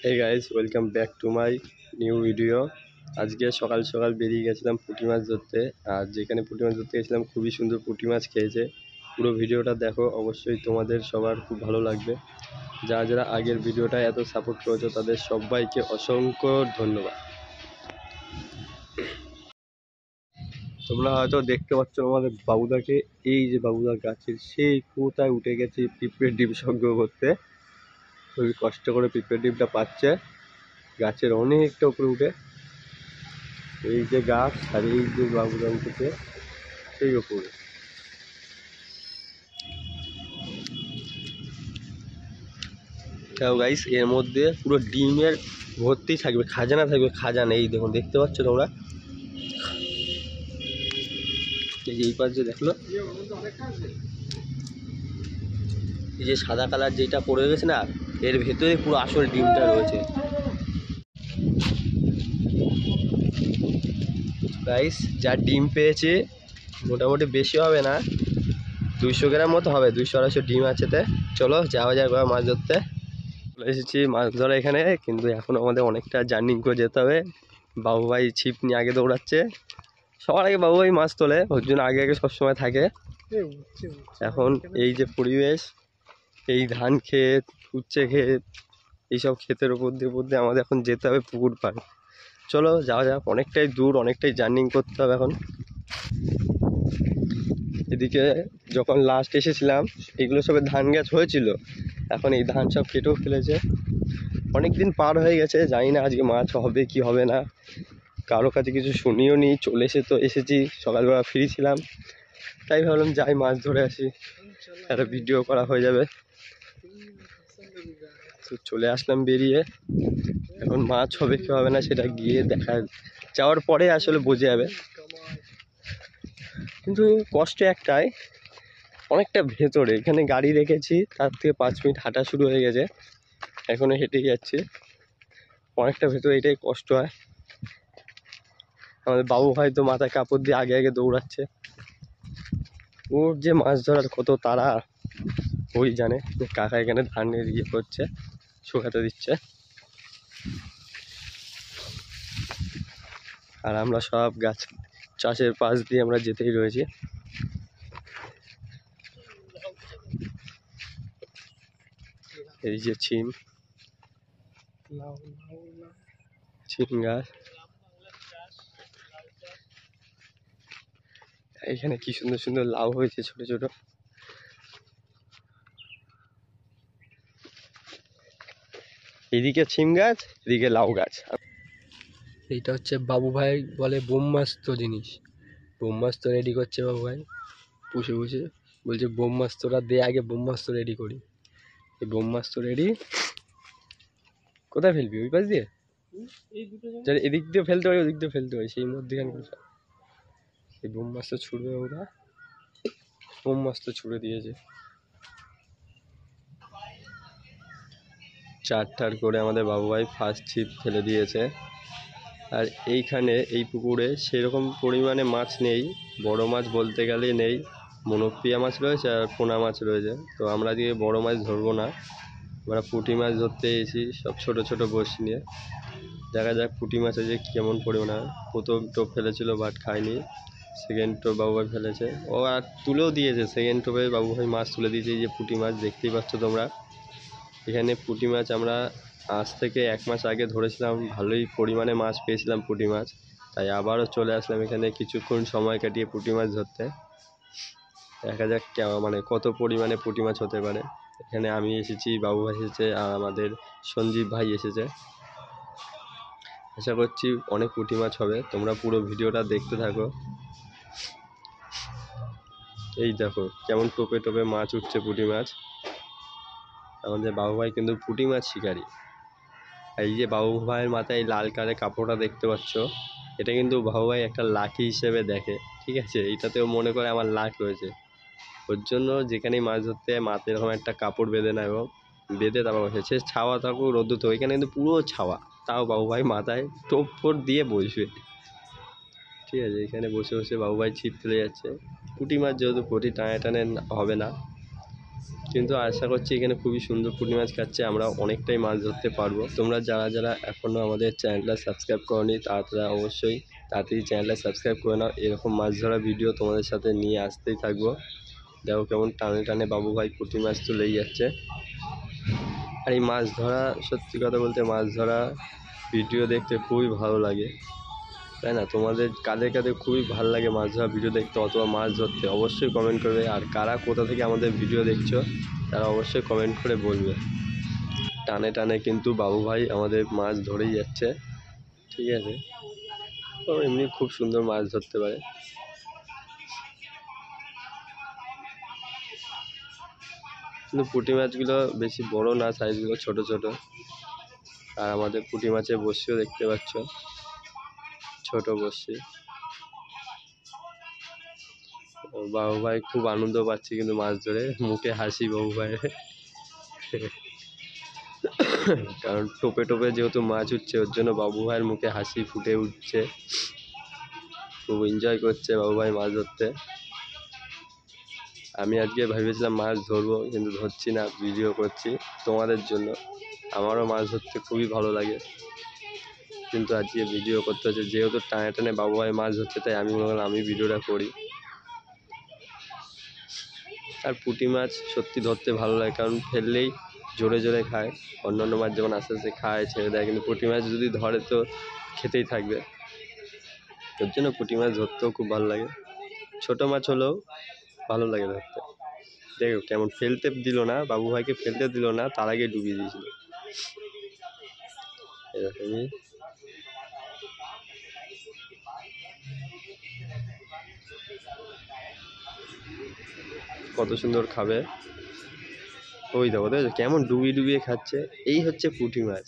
Hey guys, welcome back to my new video. আজকে সকাল সকাল বেরিয়ে গেছিলাম পুঁটি মাছ ধরতে। আর যেখানে পুঁটি মাছ ধরতে গেছিলাম খুবই সুন্দর পুঁটি মাছ খেয়েছে। পুরো ভিডিওটা দেখো, অবশ্যই তোমাদের সবার খুব ভালো লাগবে। যারা যারা আগের ভিডিওটা এত সাপোর্ট করেছো তাদের সবাইকে অসংখ্য ধন্যবাদ। তোমরা হয়তো দেখতে পাচ্ছ আমাদের বাবুদাকে। এই যে বাবুদা গাছের সেই কোথায় উঠে গেছে পিঁপড়ের ডিম সংগ্রহ করতে। খুবই কষ্ট করে পিঁপড়ের ডিমটা পাচ্ছে গাছের অনেকটা উপরে উঠে। এই যে গাছ আর এই যে বাবুদা উঠেছে সেই উপরে। গাইস, এর মধ্যে পুরো ডিমের ভর্তি থাকবে, খাজানা থাকবে, খাজানা। এই দেখুন, দেখতে পাচ্ছ তোমরা, এই পাশে দেখলো এই যে সাদা কালার যেটা পড়ে গেছে না, এর ভেতরে পুরো আসল ডিমটা রয়েছে। গাইস, যা ডিম পেয়েছে মোটামুটি বেশি হবে না, 200 গ্রাম মতো হবে। 200-250 ডিম আছে। চলো যাওয়া যায় মাছ ধরতে। চলে এসেছি মাছ ধরা এখানে, কিন্তু এখন আমাদের অনেকটা জার্নি করে যেতে হবে। বাবু ভাই ছিপ নিয়ে আগে দৌড়াচ্ছে। সবার আগে বাবু ভাই মাছ তোলে, ওর জন্য আগে আগে সবসময় থাকে। এখন এই যে পরিবেশ, এই ধান ক্ষেত, উচ্ছে ক্ষেত, এইসব ক্ষেতের উপর দিয়ে আমাদের এখন যেতে হবে পুকুর পাড়। চলো যাওয়া যাক, অনেকটাই দূর, অনেকটাই জার্নি করতে হবে এখন। এদিকে যখন লাস্ট এসেছিলাম এগুলো সবে ধান গাছ হয়েছিল, এখন এই ধান সব কেটেও ফেলেছে। অনেক দিন পার হয়ে গেছে, জানি না আজকে মাছ হবে কি হবে না, কারো কাছে কিছু শুনিও নি। চলে এসেছি সকালবেলা ফ্রি ছিলাম, তাই ভাবলাম যাই মাছ ধরে আসি, একটা ভিডিও করা হয়ে যাবে। তো চলে আসলাম বেরিয়ে। এখন মাছ হবে কি হবে না সেটা গিয়ে দেখা যাওয়ার পরে আসলে বোঝা যাবে। কিন্তু কষ্ট একটাই, অনেকটা ভেতরে। এখানে গাড়ি রেখেছি, তার থেকে 5 মিনিট হাঁটা শুরু হয়ে গেছে, এখনো হেঁটেই যাচ্ছি। অনেকটা ভেতরে, এটাই কষ্ট হয়। আমাদের বাবু ভাই তো মাথায় কাপড় দিয়ে আগে আগে দৌড়াচ্ছে। ওর যে মাছ ধরার কত তাড়া ওই জানে। কাকা এখানে ধানের ইয়ে করছে, শুকাতে দিচ্ছে। আর আমরা সব গাছ চাষের পাশ দিয়ে আমরা যেতেই রয়েছি। এই যে ছিম গাছ, এখানে কি সুন্দর সুন্দর লাউ হয়েছে ছোট ছোট। এদিকে ছিম গাছ, এদিকে লাউ গাছ। এইটা হচ্ছে বাবু ভাই বলে ব্রহ্মাস্ত্র জিনিস। ব্রহ্মাস্ত্র রেডি করছে বাবু ভাই বসে বসে, বলছে ব্রহ্মাস্ত্রটা দে আগে, ব্রহ্মাস্ত্র রেডি করি। এই ব্রহ্মাস্ত্র রেডি। কোথায় ফেলবি? ওই পাশ দিয়ে? এদিক দিয়ে ফেলতে পারি, ওদিক দিয়ে ফেলতে পারি, সেই মধ্যখানে এই ব্রহ্মাস্ত্র ছুড়বে ওরা। ব্রহ্মাস্ত্র ছুড়ে দিয়েছে, চার করে আমাদের বাবু ভাই ফার্স্ট ছিপ ফেলে দিয়েছে। আর এইখানে এই পুকুরে সেরকম পরিমাণে মাছ নেই, বড় মাছ বলতে গেলে নেই। মনোপিয়া মাছ রয়েছে আর পোনা মাছ রয়েছে। তো আমরা দিয়ে বড় মাছ ধরবো না, আমরা পুঁটি মাছ ধরতে এসেছি সব ছোট ছোট বড়শি নিয়ে। দেখা যাক পুঁটি মাছে যে কেমন পরিমাণ হয়। প্রথম টোপ ফেলেছিল বাট খায়নি, সেকেন্ড টোপ বাবু ভাই ফেলেছে, ও আর তুলেও দিয়েছে। সেকেন্ড টোপে বাবু ভাই মাছ তুলে দিয়েছে। এই যে পুঁটি মাছ দেখতেই পাচ্ছ তোমরা। এখানে পুঁটি মাছ আমরা আজ থেকে 1 মাস আগে ধরেছিলাম, ভালোই পরিমাণে মাছ পেয়েছিলাম পুঁটি মাছ। তাই আবারও চলে আসলাম এখানে কিছুক্ষণ সময় কাটিয়ে পুঁটি মাছ ধরতে। দেখা যাক মানে কত পরিমাণে পুঁটি মাছ হতে পারে। এখানে আমি এসেছি, বাবু ভাই এসেছে, আর আমাদের সঞ্জীব ভাই এসেছে। আশা করছি অনেক পুঁটি মাছ হবে, তোমরা পুরো ভিডিওটা দেখতে থাকো। এই দেখো কেমন টোপে টোপে মাছ উঠছে, পুঁটি মাছ। আমাদের বাবু ভাই কিন্তু পুঁটি মাছ শিকারী। এই যে বাবু ভাইয়ের মাথায় লাল কালারের কাপড়টা দেখতে পাচ্ছ, এটা কিন্তু বাবু ভাই একটা লাকি হিসেবে দেখে, ঠিক আছে? এইটাতেও মনে করে আমার লাক রয়েছে। ওর জন্য যেখানেই মাছ ধরতে মাথায় এরকম একটা কাপড় বেঁধে নেয়, ও বেঁধে তারপর বসে। সে ছাওয়া থাকুক রোদ্দু থাকুক, এখানে কিন্তু পুরো ছাওয়া, তাও বাবু ভাই মাথায় টোপ ফোপ দিয়ে বসবে, ঠিক আছে? এখানে বসে বসে বাবু ভাই ছিপ ফেলে যাচ্ছে। পুঁটি মাছ যেহেতু পুঁটি টানে টানে হবে না, কিন্তু আশা করছি এখানে খুবই সুন্দর পুঁটি মাছ খাচ্ছে, আমরা অনেকটাই মাছ ধরতে পারবো। তোমরা যারা যারা এখনও আমাদের চ্যানেলটা সাবস্ক্রাইব করোনি তারা অবশ্যই তাড়াতাড়ি চ্যানেলটা সাবস্ক্রাইব করে নাও। এরকম মাছ ধরা ভিডিও তোমাদের সাথে নিয়ে আসতেই থাকবো। দেখো কেমন টানে টানে বাবু ভাই পুঁটি মাছ তুলেই যাচ্ছে। আর এই মাছ ধরা, সত্যি কথা বলতে মাছ ধরা ভিডিও দেখতে খুবই ভালো লাগে, তাই না? তোমাদের কাদের কাদের খুবই ভালো লাগে মাছ ধরা ভিডিও দেখতে অথবা মাছ ধরতে, অবশ্যই কমেন্ট করবে। আর কারা কোথা থেকে আমাদের ভিডিও দেখছো তারা অবশ্যই কমেন্ট করে বলবে। টানে টানে কিন্তু বাবু ভাই আমাদের মাছ ধরেই যাচ্ছে, ঠিক আছে? ও এমনি খুব সুন্দর মাছ ধরতে পারে। কিন্তু পুঁটি মাছগুলো বেশি বড় না, সাইজগুলো ছোট ছোট। আর আমাদের পুঁটি মাছের বড়শিও দেখতে পাচ্ছ, ছোট বড়শি। বাবু ভাই খুব আনন্দ পাচ্ছে কিন্তু মাছ ধরে, মুখে হাসি বাবু ভাইয়ের। কারণ টোপে টোপে যেহেতু মাছ উঠছে ওর জন্য বাবু ভাইয়ের মুখে হাসি ফুটে উঠছে, খুব এনজয় করছে বাবু ভাই মাছ ধরতে। আমি আজকে ভেবেছিলাম মাছ ধরবো কিন্তু ধরছি না, ভিডিও করছি তোমাদের জন্য। আমারও মাছ ধরতে খুবই ভালো লাগে কিন্তু আজকে ভিডিও করতে হচ্ছে, যেহেতু টানে টানে বাবু ভাই মাছ ধরছে তাই আমি মনে করলাম আমি ভিডিওটা করি। আর পুঁটি মাছ সত্যি ধরতে ভালো লাগে, কারণ ফেললেই জোরে জোরে খায়। অন্যান্য মাছ যেমন আস্তে আস্তে খায় ছেড়ে দেয়, কিন্তু পুঁটি মাছ যদি ধরে তো খেতেই থাকবে। ওর জন্য পুঁটি মাছ ধরতেও খুব ভালো লাগে, ছোট মাছ হলেও ভালো লাগে ধরতে। দেখো কেমন ফেলতে দিল না, বাবু ভাইকে ফেলতে দিল না, তার আগে ডুবিয়ে দিয়েছিল। এরকমই কত সুন্দর খাবে। ওই দেখো দেখো কেমন ডুবিয়ে ডুবিয়ে খাচ্ছে। এই হচ্ছে পুঁটি মাছ।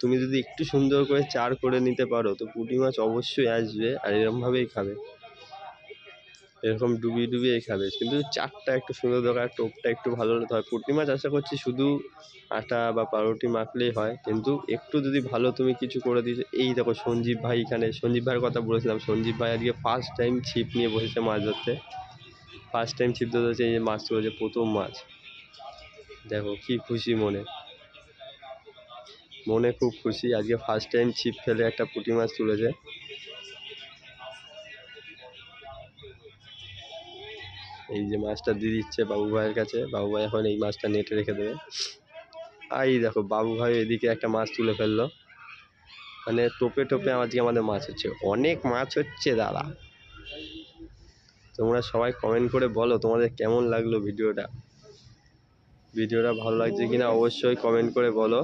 তুমি যদি একটু সুন্দর করে চার করে নিতে পারো তো পুঁটি মাছ অবশ্যই আসবে আর এরকমভাবেই খাবে, এরকম ডুবিয়ে ডুবিয়েই খাবে। কিন্তু চারটা একটু সুন্দর দরকার, টোপটা একটু ভালো হলে হয়। পুঁটি মাছ আশা করছি শুধু আটা বা পাউরুটি মাখলেই হয়, কিন্তু একটু যদি ভালো তুমি কিছু করে দিয়েছো। এই দেখো সঞ্জীব ভাই, এখানে সঞ্জীব ভাইয়ের কথা বলেছিলাম, সঞ্জীব ভাই আজকে ফার্স্ট টাইম ছিপ নিয়ে বসেছে মাছ ধরতে, ফার্স্ট টাইম ছিপ ধরতে। এই যে মাছ তুলেছে, প্রথম মাছ। দেখো কি খুশি মনে, মনে খুব খুশি, আজকে ফার্স্ট টাইম ছিপ ফেলে একটা পুঁটি মাছ তুলেছে। এই যে মাছটা দিয়ে দিচ্ছে বাবু ভাইয়ের কাছে, বাবু ভাই এখন এই মাছটা নেটে রেখে দেবে। আর এই দেখো বাবু ভাই এদিকে একটা মাছ তুলে ফেললো, মানে টোপে টোপে আজকে আমাদের মাছ হচ্ছে, অনেক মাছ হচ্ছে দাদা। তোমরা সবাই কমেন্ট করে বলো তোমাদের কেমন লাগলো ভিডিওটা, ভিডিওটা ভালো লাগছে কিনা অবশ্যই কমেন্ট করে বলো।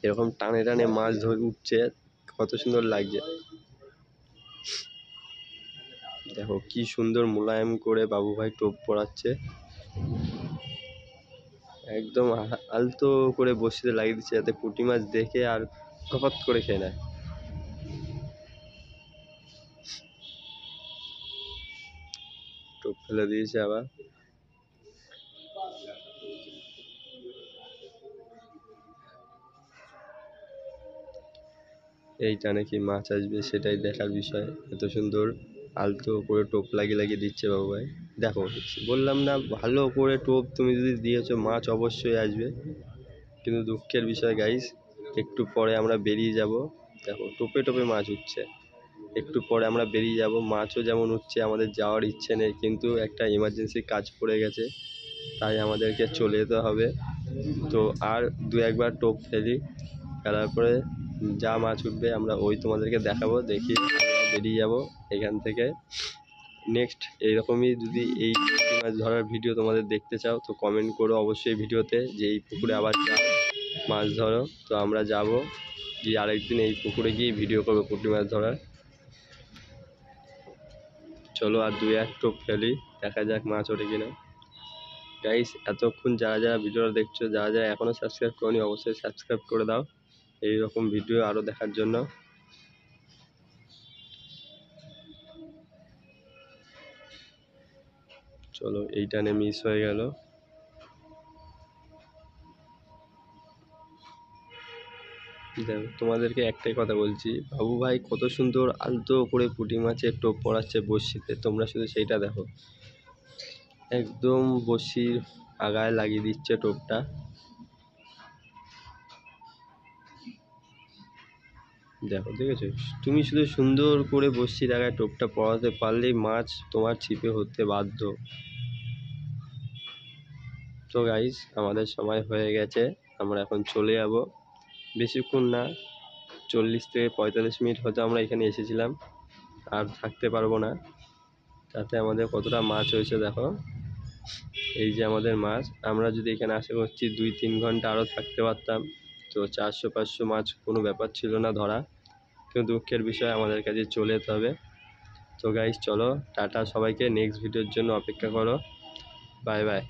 এরকম টানে টানে মাছ ধরে উঠছে, কত সুন্দর লাগছে। দেখো কি সুন্দর মোলায়েম করে বাবু ভাই টোপ পড়াচ্ছে, একদম আলতো করে বসিতে লাগিয়ে দিচ্ছে যাতে পুঁটি মাছ দেখে আর কপাত করে খেয়ে নেয়। টোপ ফেলে দিয়েছে আবার। এইটা নাকি মাছ আসবে সেটাই দেখার বিষয়। এত সুন্দর আলতো করে টোপ লাগিয়ে লাগিয়ে দিচ্ছে বাবু ভাই। দেখো বললাম না, ভালো করে টোপ তুমি যদি দিয়েছো মাছ অবশ্যই আসবে। কিন্তু দুঃখের বিষয় গাইস, একটু পরে আমরা বেরিয়ে যাব। দেখো টোপে টোপে মাছ উঠছে, একটু পরে আমরা বেরিয়ে যাব। মাছও যেমন উঠছে, আমাদের যাওয়ার ইচ্ছে নেই, কিন্তু একটা এমার্জেন্সি কাজ পড়ে গেছে তাই আমাদেরকে চলে যেতে হবে। তো আর দু একবার টোপ ফেলি, ফেলার পরে যা মাছ উঠবে আমরা ওই তোমাদেরকে দেখাবো, দেখি বেরিয়ে যাব এখান থেকে। নেক্সট এইরকমই যদি এই মাছ ধরার ভিডিও তোমাদের দেখতে চাও তো কমেন্ট করো অবশ্যই ভিডিওতে, যে এই পুকুরে আবার যাও মাছ ধরো। তো আমরা যাব গিয়ে আরেকদিন এই পুকুরে গিয়ে ভিডিও করবো পুঁটি মাছ ধরার। চলো আর দু এক টোপ ফেলি, দেখা যাক মাছ ওঠে কিনা। গাইস এতক্ষণ যারা যারা ভিডিওটা দেখছো, যারা যারা এখনও সাবস্ক্রাইব করোনি অবশ্যই সাবস্ক্রাইব করে দাও এই রকম ভিডিও আরও দেখার জন্য। চলো এইটানে মিস হয়ে গেল। দেখো তোমাদেরকে একটাই কথা বলছি, বাবু ভাই কত সুন্দর আলতো করে পুঁটি মাছের টোপ পড়াচ্ছে বড়শিতে, তোমরা শুধু সেইটা দেখো। একদম বড়শির আগায় লাগিয়ে দিচ্ছে টোপটা। দেখেছো, তুমি শুধু সুন্দর করে বড়শির আগায় টোপটা পড়াতে পারলেই মাছ তোমার ছিপে হতে বাধ্য। তো গাইস, আমাদের সময় হয়ে গেছে, আমরা এখন চলে যাব। বেশিক্ষণ না, 40 থেকে 45 মিনিট হয়তো আমরা এখানে এসেছিলাম, আর থাকতে পারবো না। তাতে আমাদের কতটা মাছ হয়েছে দেখো, এই যে আমাদের মাছ। আমরা যদি এখানে আশা করছি 2-3 ঘন্টা আরও থাকতে পারতাম, তো 400-500 মাছ কোনো ব্যাপার ছিল না ধরা। কিন্তু দুঃখের বিষয়, আমাদের কাছে চলে যেতে হবে। তো গাইস চলো, টাটা সবাইকে, নেক্সট ভিডিওর জন্য অপেক্ষা করো। Bye bye.